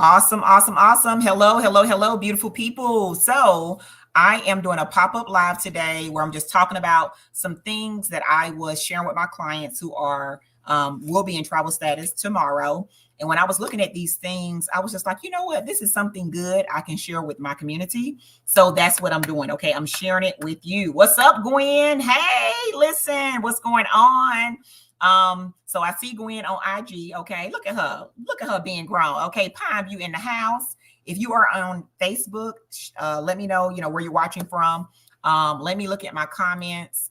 Awesome, awesome, awesome. Hello, hello, hello, beautiful people. So, I am doing a pop up live today where I'm just talking about some things that I was sharing with my clients who are will be in travel status tomorrow. And when I was looking at these things, I was just like, you know what? This is something good I can share with my community. So that's what I'm doing. Okay, I'm sharing it with you. What's up, Gwen? Hey, listen, what's going on? So I see Gwen on IG. Okay, look at her. Look at her being grown. Okay, Pine View in the house. If you are on Facebook, let me know, where you're watching from. Let me look at my comments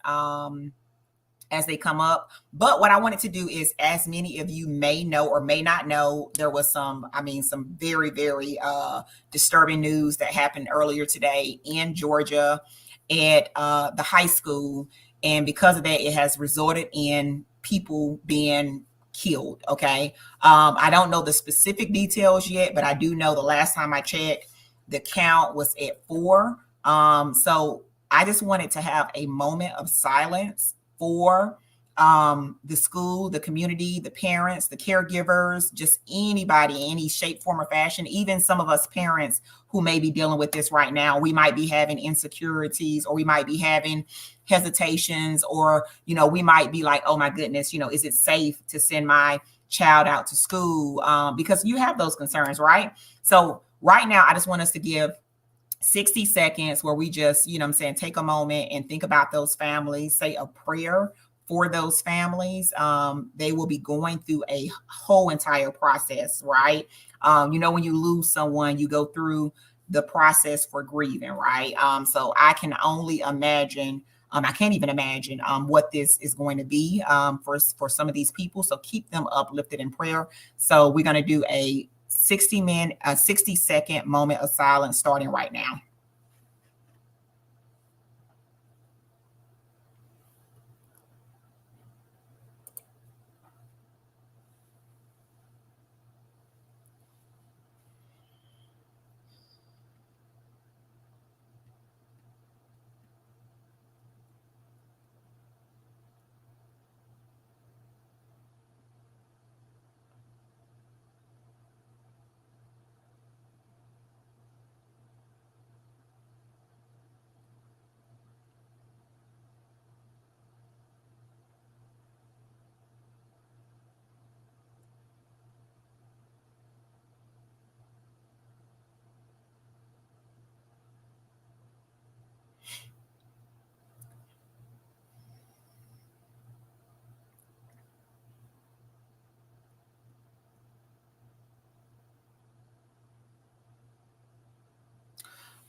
as they come up. But what I wanted to do is, as many of you may know or may not know, there was some very, very disturbing news that happened earlier today in Georgia at the high school. And because of that, it has resulted in people being killed. Okay. I don't know the specific details yet, but I do know the last time I checked, the count was at 4. So I just wanted to have a moment of silence for the school, the community, the parents, the caregivers, just anybody, any shape, form, or fashion, even some of us parents who may be dealing with this right now. We might be having insecurities, or we might be having hesitations, or, we might be like, oh my goodness, is it safe to send my child out to school? Because you have those concerns, right? So right now, I just want us to give 60 seconds where we just, take a moment and think about those families, say a prayer for those families. They will be going through a whole entire process, right? When you lose someone, you go through the process for grieving, right? So I can only imagine, I can't even imagine what this is going to be for some of these people. So keep them uplifted in prayer. So we're going to do a 60-second moment of silence starting right now.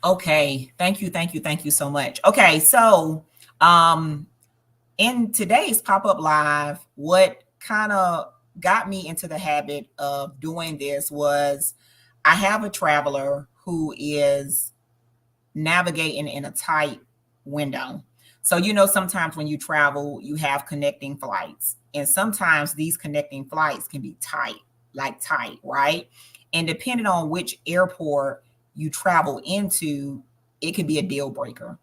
Okay, thank you, thank you, thank you so much. Okay, so in today's pop-up live, what kind of got me into the habit of doing this was I have a traveler who is navigating in a tight window. So, sometimes when you travel, you have connecting flights, and sometimes these connecting flights can be tight, like tight, right? And depending on which airport you travel into, it could be a deal breaker.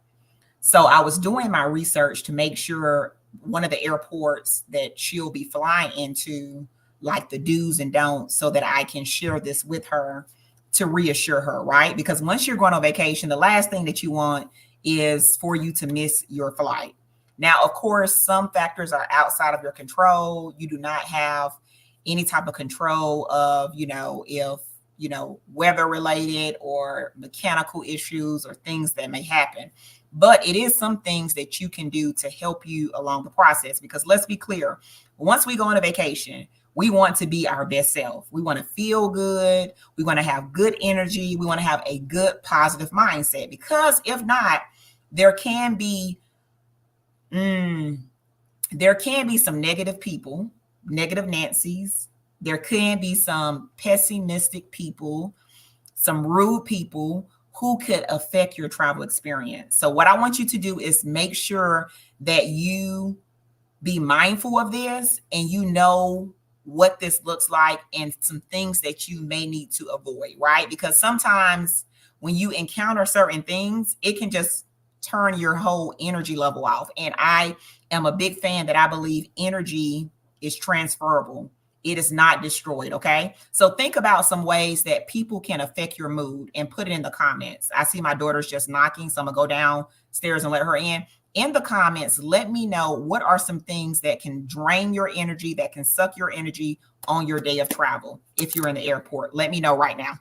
So I was doing my research to make sure one of the airports that she'll be flying into, like the do's and don'ts, so that I can share this with her to reassure her, right? Because once you're going on vacation, the last thing that you want is for you to miss your flight. Now, of course, some factors are outside of your control. You do not have any type of control of, if, weather related or mechanical issues or things that may happen. But it is some things that you can do to help you along the process. Because let's be clear, once we go on a vacation, we want to be our best self. We want to feel good. We want to have good energy. We want to have a good, positive mindset. Because if not, there can be some negative people, negative Nancy's. There can be some pessimistic people, some rude people who could affect your travel experience. So what I want you to do is make sure that you be mindful of this and you know what this looks like and some things that you may need to avoid, right? Because sometimes when you encounter certain things, it can just turn your whole energy level off. And I am a big fan that I believe energy is transferable. It is not destroyed. Okay. So think about some ways that people can affect your mood and put it in the comments. I see my daughter's just knocking, so I'm going to go downstairs and let her in. In the comments, let me know what are some things that can drain your energy, that can suck your energy on your day of travel. If you're in the airport, let me know right now.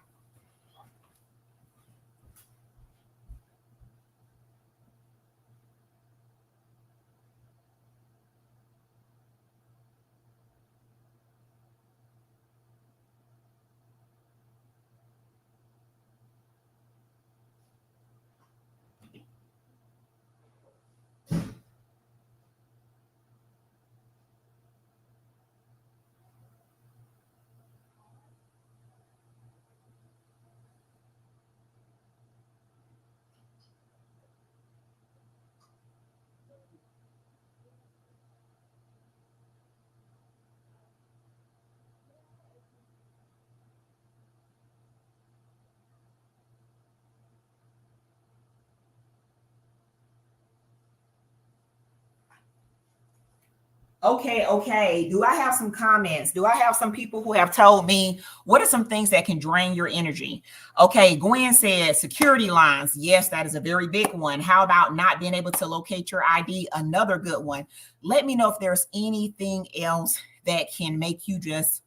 Okay, okay. Do I have some comments? Do I have some people who have told me what are some things that can drain your energy? Okay, Gwen said security lines. Yes, that is a very big one. How about not being able to locate your ID? Another good one. Let me know if there's anything else that can make you just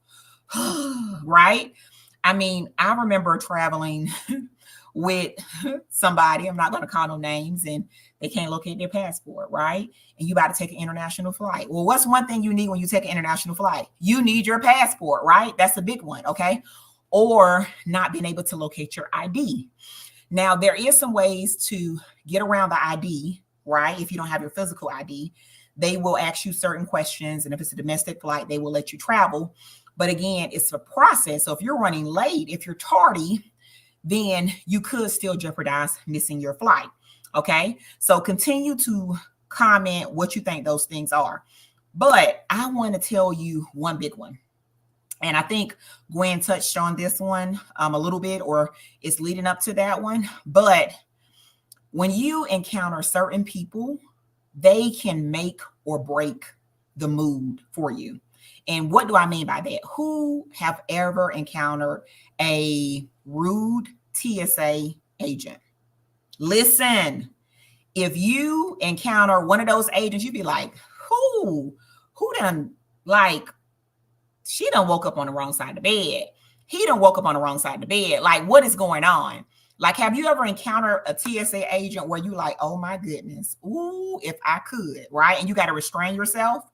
right. I mean, I remember traveling with somebody, I'm not going to call no names, and they can't locate their passport, right? And you about to take an international flight. Well, what's one thing you need when you take an international flight? You need your passport, right? That's a big one, okay? Or not being able to locate your ID. Now, there is some ways to get around the ID, right? If you don't have your physical ID, they will ask you certain questions. And if it's a domestic flight, they will let you travel. But again, it's a process. So if you're running late, if you're tardy, then you could still jeopardize missing your flight. Okay. So continue to comment what you think those things are. But I want to tell you one big one. And I think Gwen touched on this one a little bit, or it's leading up to that one. But when you encounter certain people, they can make or break the mood for you. And what do I mean by that? Who have ever encountered a rude TSA agent? Listen, if you encounter one of those agents, you'd be like, who done, like, she done woke up on the wrong side of the bed. He done woke up on the wrong side of the bed. Like, what is going on? Like, have you ever encountered a TSA agent where you like, oh my goodness, ooh, if I could, right? And you got to restrain yourself.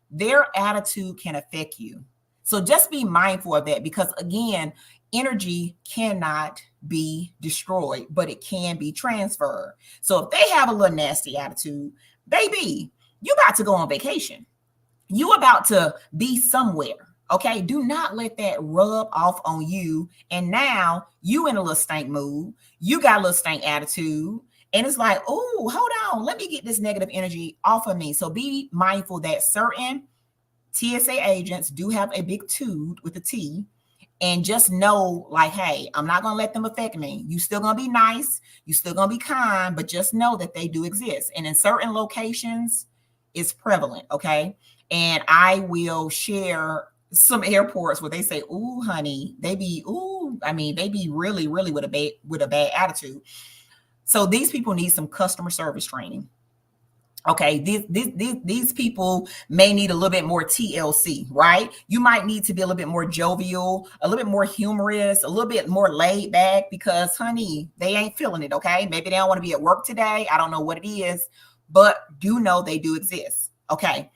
Their attitude can affect you. So just be mindful of that, because again, energy cannot be destroyed, but it can be transferred. So if they have a little nasty attitude, baby, you about to go on vacation. You about to be somewhere. Okay. Do not let that rub off on you. And now you in a little stank mood. You got a little stank attitude. And it's like, oh, hold on. Let me get this negative energy off of me. So be mindful that certain TSA agents do have a big toot with a T. And just know, like, hey, I'm not going to let them affect me. You still going to be nice. You still going to be kind, but just know that they do exist. And in certain locations, it's prevalent. Okay. And I will share some airports where they say, ooh, honey, they be really, really with a bad attitude. So these people need some customer service training. Okay, these people may need a little bit more TLC, right? You might need to be a little bit more jovial, a little bit more humorous, a little bit more laid back, because, honey, they ain't feeling it, okay? Maybe they don't want to be at work today. I don't know what it is, but do know they do exist, okay?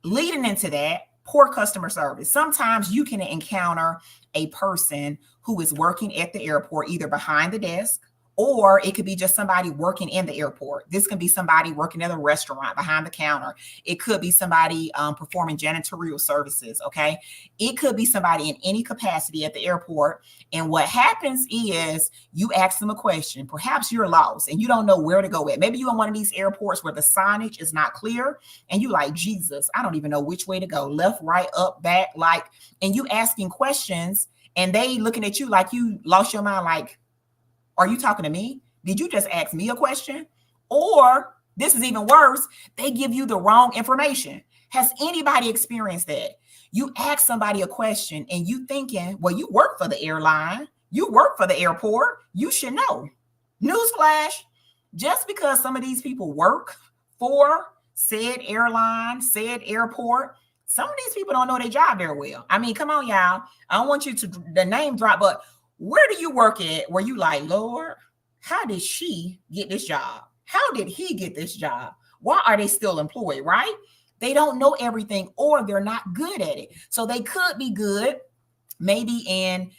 Leading into that, poor customer service. Sometimes you can encounter a person who is working at the airport, either behind the desk, or it could be just somebody working in the airport. This can be somebody working at a restaurant behind the counter. It could be somebody performing janitorial services, okay? It could be somebody in any capacity at the airport. And what happens is you ask them a question. Perhaps you're lost and you don't know where to go at. Maybe you're in one of these airports where the signage is not clear and you like, Jesus, I don't even know which way to go. Left, right, up, back, like, and you asking questions and they looking at you like you lost your mind, like, are you talking to me? Did you just ask me a question? Or this is even worse, they give you the wrong information. Has anybody experienced that? You ask somebody a question and you thinking, well, you work for the airline, you work for the airport, you should know. Newsflash, just because some of these people work for said airline, said airport, some of these people don't know their job very well. I mean, come on, y'all. I don't want you to the name drop, but where do you work at where you like, Lord, how did she get this job? How did he get this job? Why are they still employed, right? They don't know everything or they're not good at it. So they could be good maybe in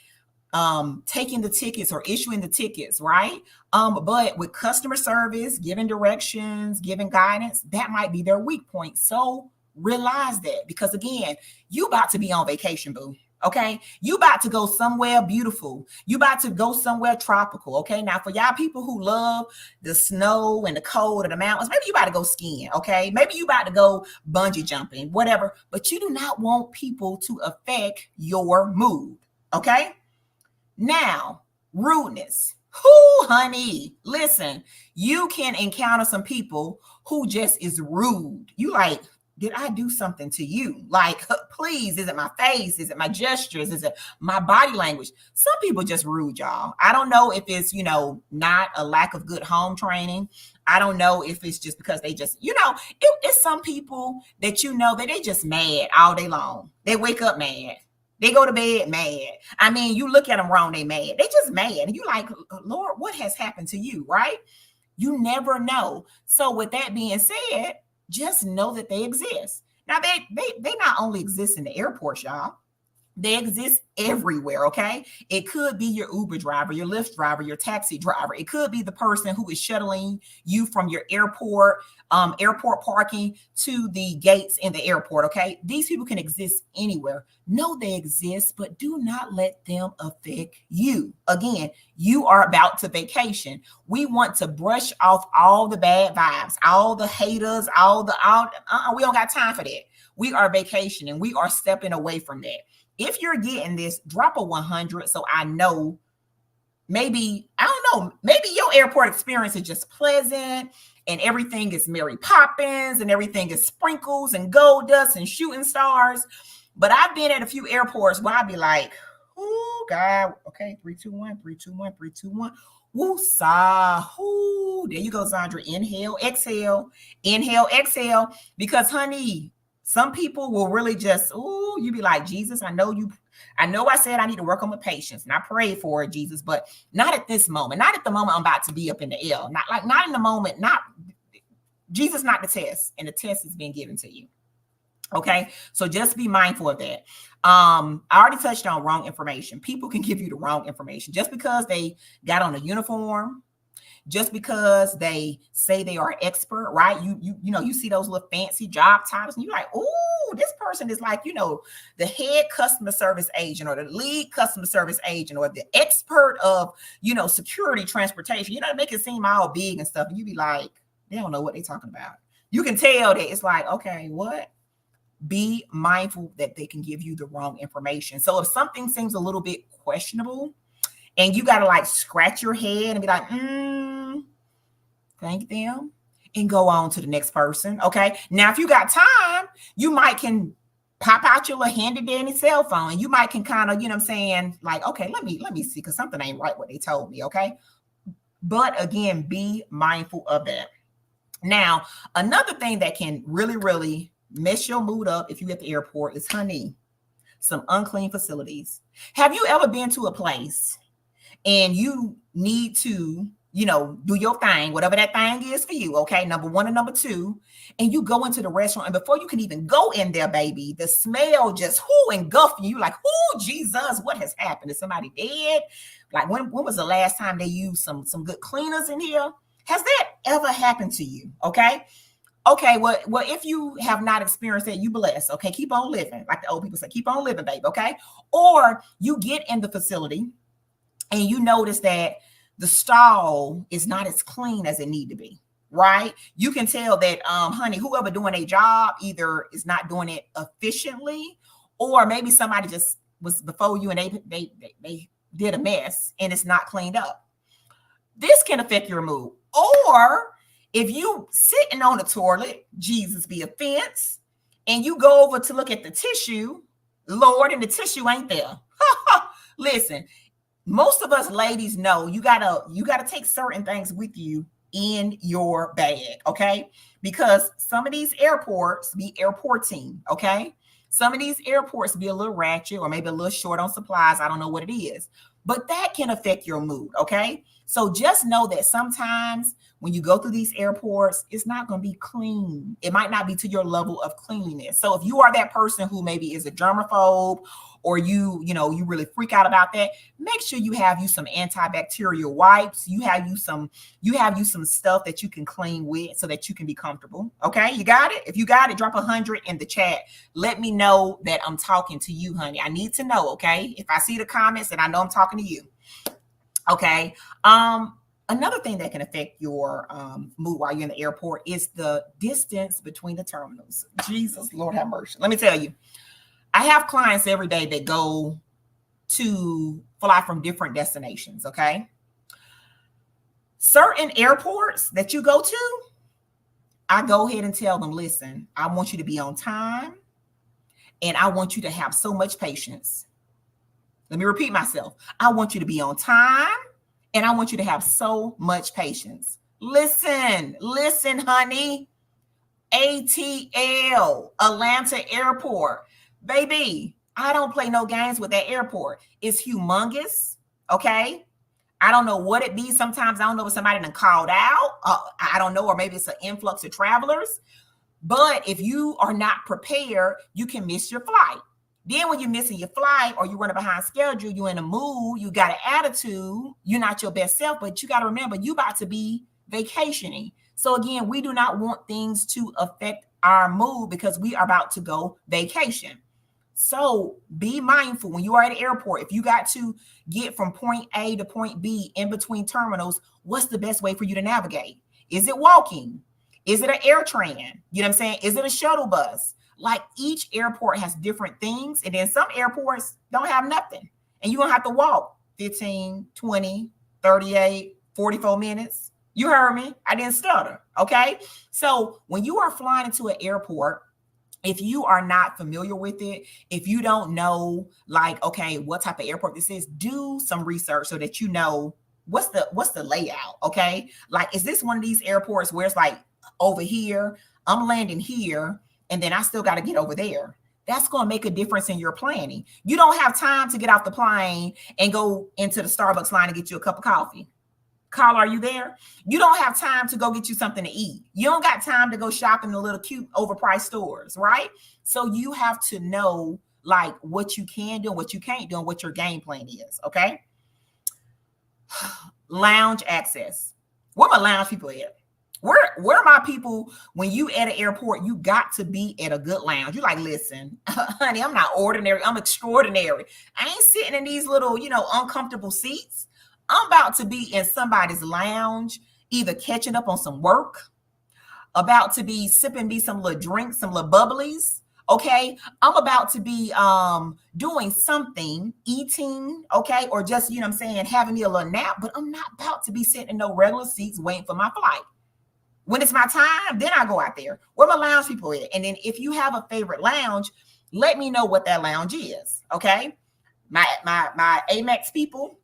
taking the tickets or issuing the tickets, right? But with customer service, giving directions, giving guidance, that might be their weak point. So realize that, because again, you about to be on vacation, boo. Okay, you about to go somewhere beautiful. You about to go somewhere tropical. Okay, now for y'all people who love the snow and the cold and the mountains, maybe you about to go skiing. Okay, maybe you about to go bungee jumping, whatever. But you do not want people to affect your mood. Okay. Now, rudeness. Who, honey? Listen, you can encounter some people who just is rude. You like, did I do something to you? Like, please, is it my face? Is it my gestures? Is it my body language? Some people just rude, y'all. I don't know if it's, not a lack of good home training. I don't know if it's just because they just, it's some people that that they just mad all day long. They wake up mad. They go to bed mad. I mean, you look at them wrong, they mad. They just mad. And you like, Lord, what has happened to you, right? You never know. So with that being said, just know that they exist. Now, they not only exist in the airports, y'all. They exist everywhere, okay? It could be your Uber driver, your Lyft driver, your taxi driver. It could be the person who is shuttling you from your airport parking to the gates in the airport, okay? These people can exist anywhere. Know they exist, but do not let them affect you. Again, you are about to vacation. We want to brush off all the bad vibes, all the haters, we don't got time for that. We are vacationing. We are stepping away from that. If you're getting this, drop a 100 so I know. Maybe your airport experience is just pleasant and everything is Mary Poppins and everything is sprinkles and gold dust and shooting stars. But I've been at a few airports where I'd be like, oh, God, okay, 3, 2, 1, 3, 2, 1, 3, 2, 1. Woo-sa. Ooh, there you go, Zondra. Inhale, exhale, because, honey, some people will really just, you be like, Jesus, I know I said I need to work on my patience and I prayed for it, Jesus, but not at this moment, not at the moment I'm about to be up in the air, not in the moment, Jesus, not the test, and the test is being given to you. Okay. So just be mindful of that. I already touched on wrong information. People can give you the wrong information just because they got on a uniform. Just because they say they are expert, right? You see those little fancy job titles and you're like, oh, this person is like, the head customer service agent or the lead customer service agent or the expert of, security transportation. Make it seem all big and stuff. And you be like, they don't know what they're talking about. You can tell that it's like, okay, what? Be mindful that they can give you the wrong information. So if something seems a little bit questionable, and you got to like scratch your head and be like, thank them, and go on to the next person. Okay. Now, if you got time, you might can pop out your little handy dandy cell phone and you might can kind of, like, okay, let me see, because something ain't right what they told me. Okay. But again, be mindful of that. Now, another thing that can really, really mess your mood up if you're at the airport is, honey, some unclean facilities. Have you ever been to a place and you need to, do your thing, whatever that thing is for you, okay? Number one and number two, and you go into the restaurant, and before you can even go in there, baby, the smell just engulfing you, like, Jesus, what has happened? Is somebody dead? Like, when was the last time they used some good cleaners in here? Has that ever happened to you? Okay. Okay, well, if you have not experienced that, you blessed. Okay, keep on living. Like the old people say, keep on living, baby. Okay. Or you get in the facility and you notice that the stall is not as clean as it need to be, right? You can tell that, honey, whoever doing a job either is not doing it efficiently, or maybe somebody just was before you and they did a mess and it's not cleaned up. This can affect your mood. Or if you sitting on the toilet, Jesus be offense, and you go over to look at the tissue Lord, and the tissue ain't there. Listen, most of us ladies know you gotta take certain things with you in your bag, okay? Because some of these airports be airporting, okay? Some of these airports be a little ratchet or maybe a little short on supplies. I don't know what it is, but that can affect your mood, okay? So just know that sometimes when you go through these airports, it's not going to be clean. It might not be to your level of cleanliness. So if you are that person who maybe is a germaphobe, or you really freak out about that, make sure you have you some antibacterial wipes. You have you some stuff that you can clean with so that you can be comfortable. Okay, you got it? If you got it, drop 100 in the chat. Let me know that I'm talking to you, honey. I need to know, okay? If I see the comments, then I know I'm talking to you. Okay. Another thing that can affect your mood while you're in the airport is the distance between the terminals. Jesus, Lord have mercy. Let me tell you, I have clients every day that go to fly from different destinations, okay? Certain airports that you go to, I go ahead and tell them, listen, I want you to be on time and I want you to have so much patience. Let me repeat myself. I want you to be on time and I want you to have so much patience. Listen, honey. ATL, Atlanta Airport. Baby, I don't play no games with that airport. It's humongous, okay? I don't know what it be. Sometimes I don't know if somebody done called out. I don't know, or maybe it's an influx of travelers. But if you are not prepared, you can miss your flight. Then when you're missing your flight or you're running behind schedule, you're in a mood, you got an attitude, you're not your best self, but you got to remember, you about to be vacationing. So again, we do not want things to affect our mood because we are about to go vacation. So be mindful when you are at an airport. If you got to get from point A to point B in between terminals, what's the best way for you to navigate? Is it walking? Is it an air train? You know what I'm saying? Is it a shuttle bus? Like each airport has different things. And then some airports don't have nothing. And you're going to have to walk 15, 20, 38, 44 minutes. You heard me. I didn't stutter. Okay. So when you are flying into an airport, if you are not familiar with it, if you don't know, like, okay, what type of airport this is, do some research so that you know what's the layout. Okay. Like, is this one of these airports where it's like over here, I'm landing here, and then I still got to get over there? That's going to make a difference in your planning. You don't have time to get off the plane and go into the Starbucks line and get you a cup of coffee. Carl, are you there? You don't have time to go get you something to eat. You don't got time to go shop in the little cute overpriced stores, right? So you have to know like what you can do, what you can't do, and what your game plan is, okay? Lounge access. Where my lounge people at? Where are my people when you at an airport? You got to be at a good lounge. You like, listen, honey, I'm not ordinary. I'm extraordinary. I ain't sitting in these little, uncomfortable seats. I'm about to be in somebody's lounge, either catching up on some work, about to be sipping me some little drinks, some little bubblies. Okay. I'm about to be doing something, eating, okay, or just, having me a little nap, but I'm not about to be sitting in no regular seats waiting for my flight. When it's my time, then I go out there. Where my lounge people at? And then if you have a favorite lounge, let me know what that lounge is. Okay. My Amex people,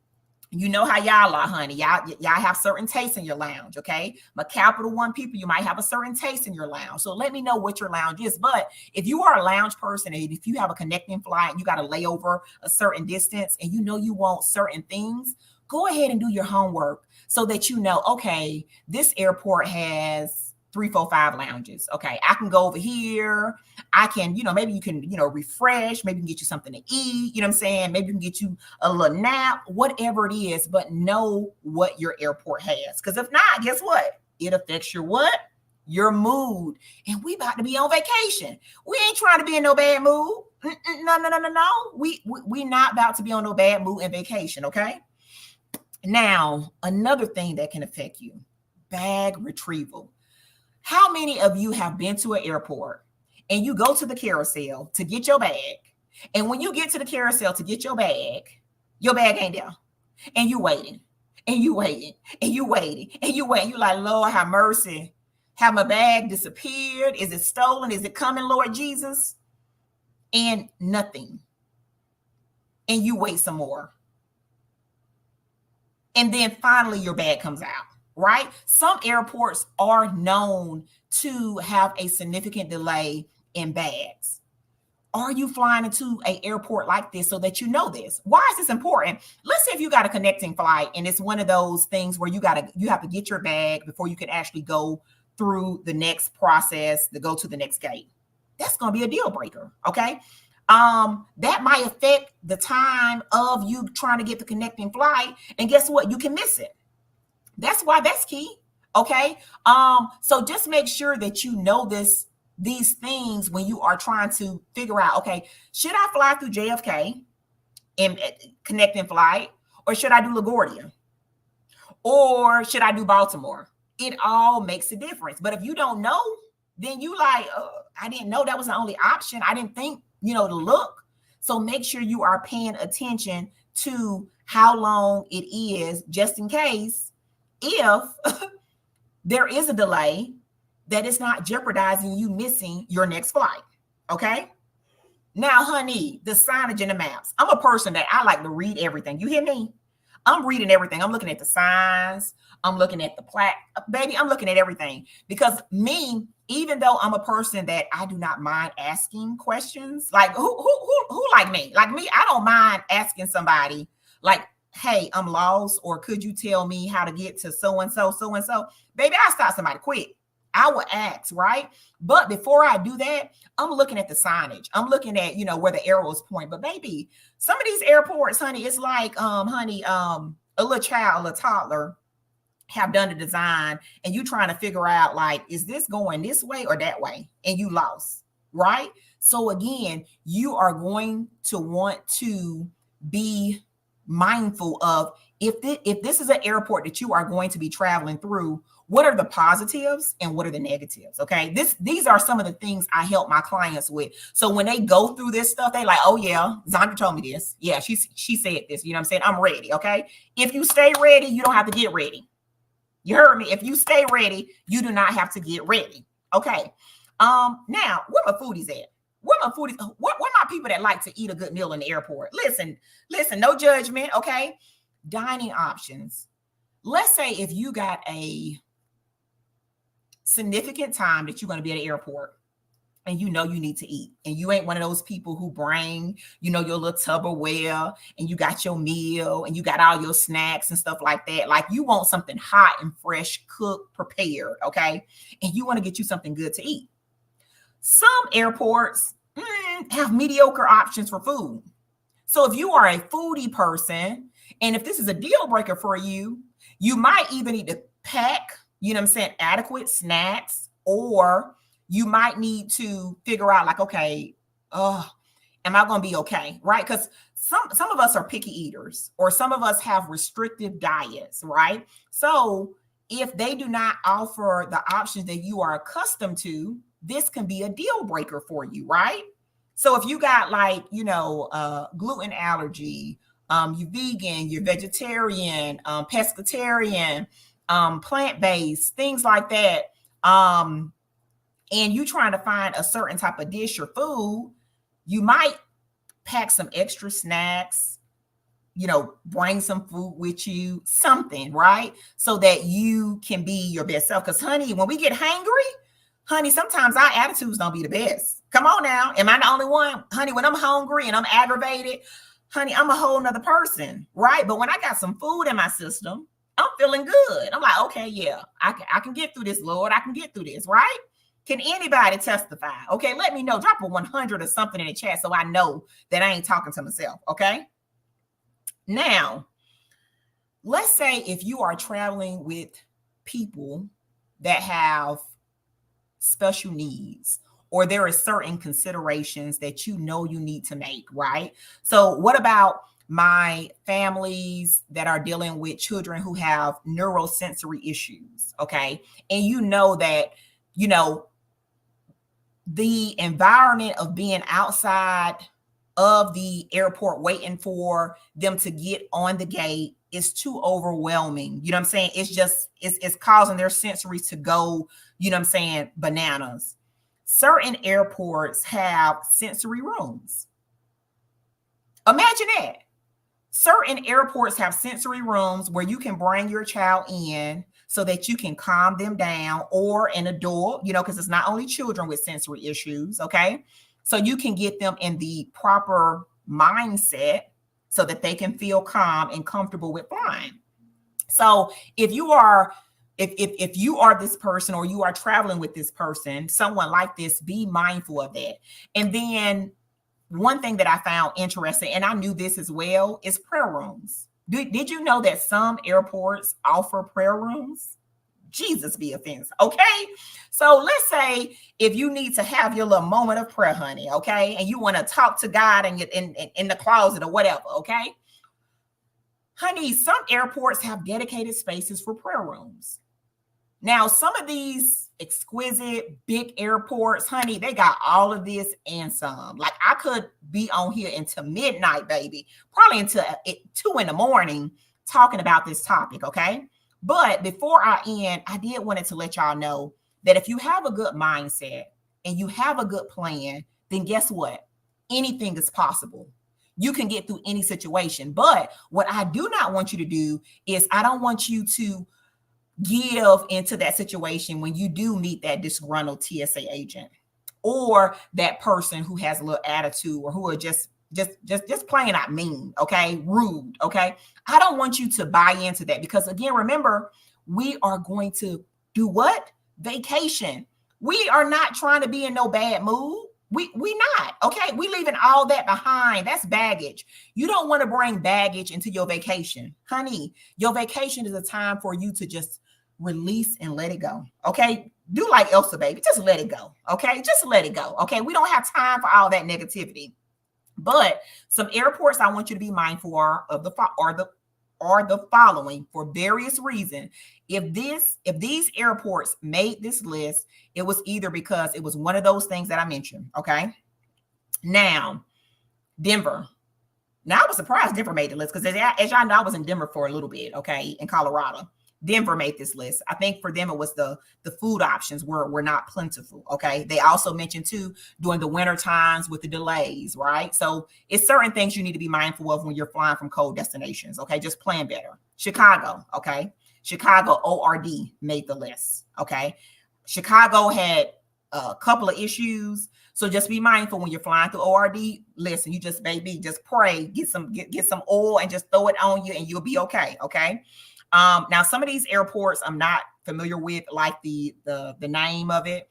you know how y'all are, honey. Y'all have certain tastes in your lounge, okay? My Capital One people, you might have a certain taste in your lounge. So let me know what your lounge is. But if you are a lounge person and if you have a connecting flight, you got to lay over a certain distance and you want certain things, go ahead and do your homework so that you know, okay, this airport has 3, 4, 5 lounges. Okay, I can go over here. I can, maybe you can, refresh. Maybe you can get you something to eat. You know what I'm saying? Maybe you can get you a little nap, whatever it is, but know what your airport has. Because if not, guess what? It affects your what? Your mood. And we about to be on vacation. We ain't trying to be in no bad mood. No. We not about to be on no bad mood and vacation, okay? Now, another thing that can affect you, bag retrieval. How many of you have been to an airport and you go to the carousel to get your bag? And when you get to the carousel to get your bag ain't there. And you waiting, and you waiting, and you waiting, and you waiting. You like, Lord, have mercy. Have my bag disappeared? Is it stolen? Is it coming, Lord Jesus? And nothing. and you wait some more. And then finally your bag comes out, right? Some airports are known to have a significant delay in bags. Are you flying into an airport like this so that you know this? Why is this important? Let's say if you got a connecting flight and it's one of those things where you have to get your bag before you can actually go through the next process to go to the next gate. That's going to be a deal breaker, okay? That might affect the time of you trying to get the connecting flight, and guess what? You can miss it. That's why that's key, okay? So just make sure that you know these things when you are trying to figure out, okay, should I fly through JFK and connecting flight, or should I do LaGuardia, or should I do Baltimore? It all makes a difference. But if you don't know, then you like, I didn't know that was the only option. I didn't think, to look. So make sure you are paying attention to how long it is, just in case if there is a delay, that it's not jeopardizing you missing your next flight. Okay. Now, honey, the signage and the maps. I'm a person that I like to read everything. You hear me? I'm reading everything. I'm looking at the signs. I'm looking at the plaque. Baby, I'm looking at everything. Because me, even though I'm a person that I do not mind asking questions, like who like me? Like me, I don't mind asking somebody, like, hey, I'm lost, or could you tell me how to get to so-and-so, so-and-so? Baby, I stop somebody quick. I will ask, right? But before I do that, I'm looking at the signage. I'm looking at, where the arrows point. But baby, some of these airports, honey, it's like, honey, a little child, a toddler have done the design, and you trying to figure out, like, is this going this way or that way? And you lost, right? So again, you are going to want to be mindful of, if this is an airport that you are going to be traveling through, what are the positives and what are the negatives? Okay. These are some of the things I help my clients with. So when they go through this stuff, they like, oh yeah, Zondra told me this. Yeah, she said this. You know what I'm saying? I'm ready. Okay. If you stay ready, you don't have to get ready. You heard me. If you stay ready, you do not have to get ready. Okay. Now, where my foodies at? Where my foodies? Where my people that like to eat a good meal in the airport? Listen, no judgment. Okay. Dining options. Let's say if you got a significant time that you're going to be at the airport and you need to eat, and you ain't one of those people who bring, your little Tupperware, and you got your meal and you got all your snacks and stuff like that. Like, you want something hot and fresh, cooked, prepared. Okay. And you want to get you something good to eat. Some airports have mediocre options for food. So if you are a foodie person, and if this is a deal breaker for you, you might even need to pack, adequate snacks, or you might need to figure out, like, okay, am I going to be okay? Right? Because some of us are picky eaters, or some of us have restrictive diets, right? So if they do not offer the options that you are accustomed to, this can be a deal breaker for you, right? So if you got, like, gluten allergy, you're vegan, you're vegetarian, pescatarian, plant-based, things like that, and you trying to find a certain type of dish or food, you might pack some extra snacks, bring some food with you, something, right? So that you can be your best self. Because, honey, when we get hangry, honey, sometimes our attitudes don't be the best. Come on now. Am I the only one? Honey, when I'm hungry and I'm aggravated, honey, I'm a whole nother person, right? But when I got some food in my system, I'm feeling good. I'm like, okay, yeah, I can get through this, Lord. I can get through this, right? Can anybody testify? Okay, let me know. Drop a 100 or something in the chat so I know that I ain't talking to myself, okay? Now, let's say if you are traveling with people that have special needs, or there are certain considerations that you need to make, right? So what about my families that are dealing with children who have neurosensory issues, okay? And that, the environment of being outside of the airport waiting for them to get on the gate is too overwhelming. You know what I'm saying? It's just, it's causing their sensories to go, bananas. Certain airports have sensory rooms. Imagine that. Certain airports have sensory rooms where you can bring your child in so that you can calm them down, or an adult, because it's not only children with sensory issues, okay? So you can get them in the proper mindset so that they can feel calm and comfortable with flying. So if you are this person, or you are traveling with this person, someone like this, be mindful of that. And then one thing that I found interesting, and I knew this as well, is prayer rooms. Did you know that some airports offer prayer rooms? Jesus be offense. Okay. So let's say if you need to have your little moment of prayer, honey, okay, and you want to talk to God and get in the closet or whatever, okay? Honey, some airports have dedicated spaces for prayer rooms. Now, some of these exquisite big airports, honey, they got all of this and some. Like, I could be on here until midnight, baby, probably until 2 a.m. talking about this topic, okay? But before I end, I did wanted to let y'all know that if you have a good mindset and you have a good plan, then guess what? Anything is possible. You can get through any situation. But what I do not want you to do is, I don't want you to give into that situation when you do meet that disgruntled TSA agent, or that person who has a little attitude, or who are just plain out mean, okay, rude, okay? I don't want you to buy into that, because again, remember, we are going to do what? Vacation. We are not trying to be in no bad mood. We not, okay? We leaving all that behind. That's baggage. You don't want to bring baggage into your vacation. Honey, your vacation is a time for you to just release and let it go, okay? Do like Elsa, baby. Just let it go, okay? Just let it go, okay? We don't have time for all that negativity. But some airports I want you to be mindful of the following, for various reasons. If these airports made this list, it was either because it was one of those things that I mentioned, okay? Now, Denver. Now, I was surprised Denver made the list, because as y'all know, I was in Denver for a little bit, okay, in Colorado. Denver made this list. I think for them, it was the food options were not plentiful, okay? They also mentioned, too, during the winter times with the delays, right? So it's certain things you need to be mindful of when you're flying from cold destinations, okay? Just plan better. Chicago, okay? Chicago ORD made the list, okay? Chicago had a couple of issues, so just be mindful when you're flying through ORD. Listen, you just, baby, just pray, get some oil and just throw it on you, and you'll be okay, okay? Now, some of these airports I'm not familiar with, like the name of it.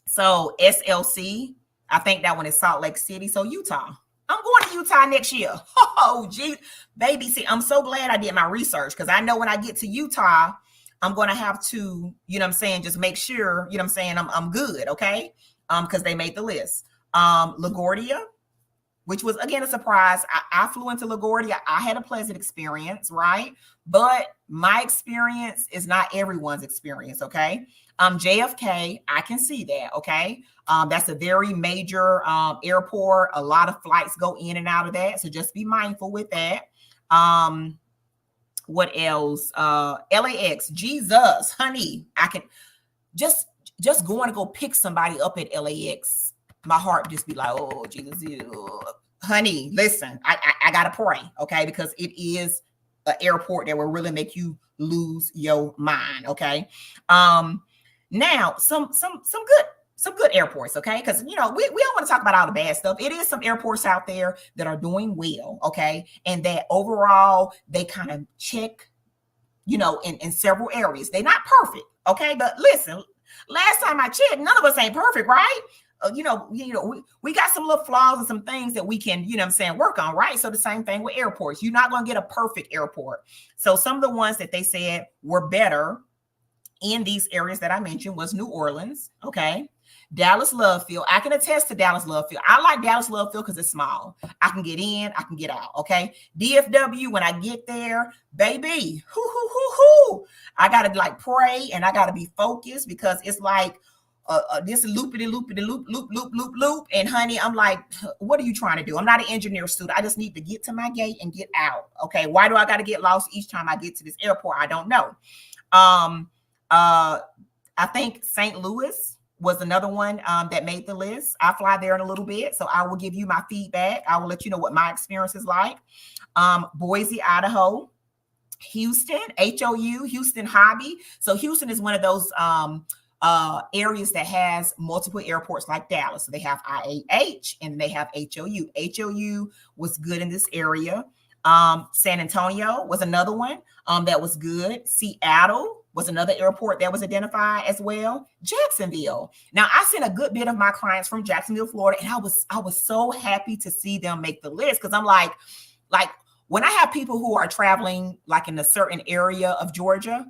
So SLC, I think that one is Salt Lake City. So Utah. I'm going to Utah next year. Oh, gee, baby. See, I'm so glad I did my research, because I know when I get to Utah, I'm going to have to, just make sure, I'm good, okay? Because they made the list. LaGuardia, which was, again, a surprise. I flew into LaGuardia. I had a pleasant experience, right? But my experience is not everyone's experience, okay? JFK, I can see that, okay? That's a very major airport. A lot of flights go in and out of that, so just be mindful with that. What else? LAX, Jesus, honey, I can just going to go pick somebody up at LAX. My heart just be like, oh, Jesus, honey, listen, I got to pray, okay? Because it is an airport that will really make you lose your mind, okay? Now, some good airports, okay? Because, we don't want to talk about all the bad stuff. It is some airports out there that are doing well, okay? And that overall, they kind of check, in several areas. They're not perfect, okay? But listen, last time I checked, none of us ain't perfect, right? We got some little flaws and some things that we can, work on, right? So the same thing with airports. You're not going to get a perfect airport. So some of the ones that they said were better in these areas that I mentioned was New Orleans, okay? Dallas Love Field. I can attest to Dallas Love Field. I like Dallas Love Field because it's small. I can get in, I can get out, okay? DFW, when I get there, baby, I got to pray, and I got to be focused, because it's like, this loopity loop. And honey, I'm like, what are you trying to do? I'm not an engineer student. I just need to get to my gate and get out. Okay. Why do I got to get lost each time I get to this airport? I don't know. I think St. Louis was another one that made the list. I fly there in a little bit, so I will give you my feedback. I will let you know what my experience is like. Boise, Idaho, Houston, HOU, Houston Hobby. So Houston is one of those areas that has multiple airports like Dallas. So they have IAH and they have HOU. HOU was good in this area. San Antonio was another one that was good. Seattle was another airport that was identified as well. Jacksonville. Now I sent a good bit of my clients from Jacksonville, Florida, and I was so happy to see them make the list, because I'm like when I have people who are traveling like in a certain area of Georgia,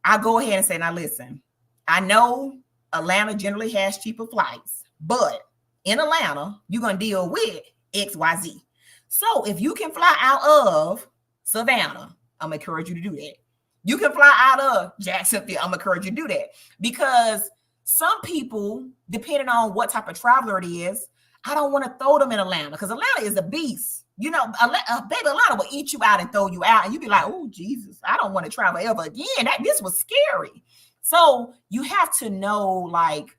I go ahead and say, now listen, I know Atlanta generally has cheaper flights, but in Atlanta, you're going to deal with XYZ. So if you can fly out of Savannah, I'm going to encourage you to do that. You can fly out of Jacksonville, I'm going to encourage you to do that. Because some people, depending on what type of traveler it is, I don't want to throw them in Atlanta, because Atlanta is a beast. You know, baby, Atlanta will eat you out and throw you out. And you be like, oh, Jesus, I don't want to travel ever again. This was scary. So you have to know, like,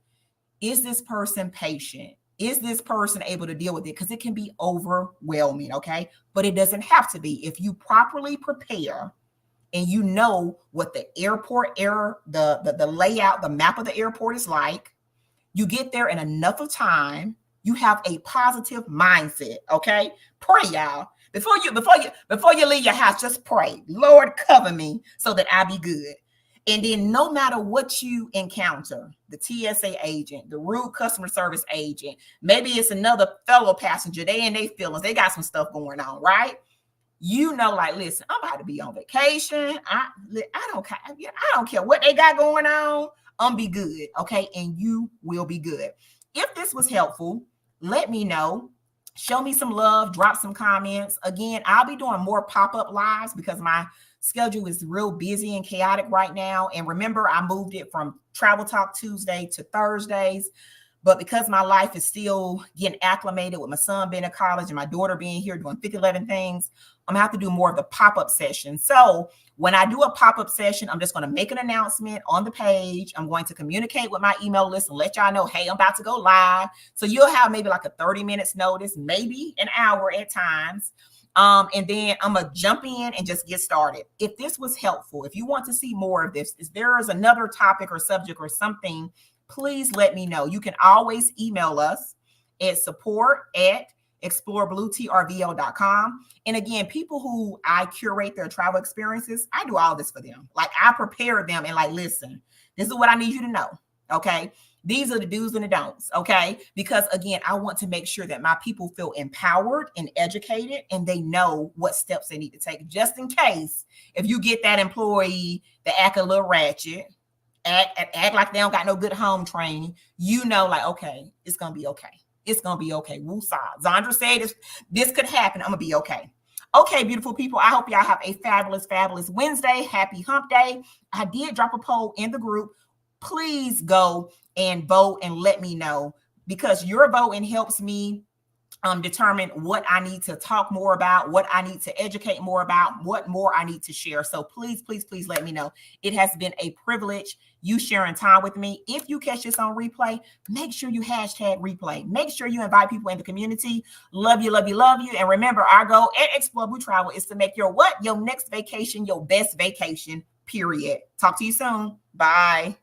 is this person patient? Is this person able to deal with it? Because it can be overwhelming, okay? But it doesn't have to be. If you properly prepare and you know what the airport the layout, the map of the airport is like, you get there in enough of time, you have a positive mindset, okay? Pray, y'all. Before you leave your house, just pray. Lord, cover me so that I be good. And then no matter what you encounter, the TSA agent, the rude customer service agent, maybe it's another fellow passenger, they in their feelings, they got some stuff going on, right? You know, like, listen, I'm about to be on vacation. I don't care what they got going on. I'm be good, okay? And you will be good. If this was helpful, let me know. Show me some love. Drop some comments. Again, I'll be doing more pop-up lives because my schedule is real busy and chaotic right now. And remember, I moved it from Travel Talk Tuesday to Thursdays. But because my life is still getting acclimated with my son being in college and my daughter being here doing 50-11 things, I'm gonna have to do more of the pop-up session. So when I do a pop-up session, I'm just going to make an announcement on the page. I'm going to communicate with my email list and let y'all know, hey, I'm about to go live. So you'll have maybe like a 30 minutes notice, maybe an hour at times. And then I'm going to jump in and just get started. If this was helpful, if you want to see more of this, if there is another topic or subject or something, please let me know. You can always email us at support@explorebluetrvo.com. And again, people who I curate their travel experiences, I do all this for them. Like, I prepare them and like, listen, this is what I need you to know. Okay. These are the do's and the don'ts. Okay. Because again, I want to make sure that my people feel empowered and educated and they know what steps they need to take, just in case if you get that employee that act a little ratchet, act like they don't got no good home training, you know, like, okay, it's going to be okay. It's going to be okay. Woo-saw. Zondra said this could happen. I'm going to be okay. Okay, beautiful people. I hope y'all have a fabulous, fabulous Wednesday. Happy hump day. I did drop a poll in the group. Please go and vote and let me know, because your voting helps me determine what I need to talk more about, what I need to educate more about, what more I need to share. So please, please, please let me know. It has been a privilege you sharing time with me. If you catch this on replay, make sure you hashtag replay. Make sure you invite people in the community. Love you, love you, love you. And remember, our goal at Explore Blue Travel is to make your next vacation, your best vacation, period. Talk to you soon. Bye.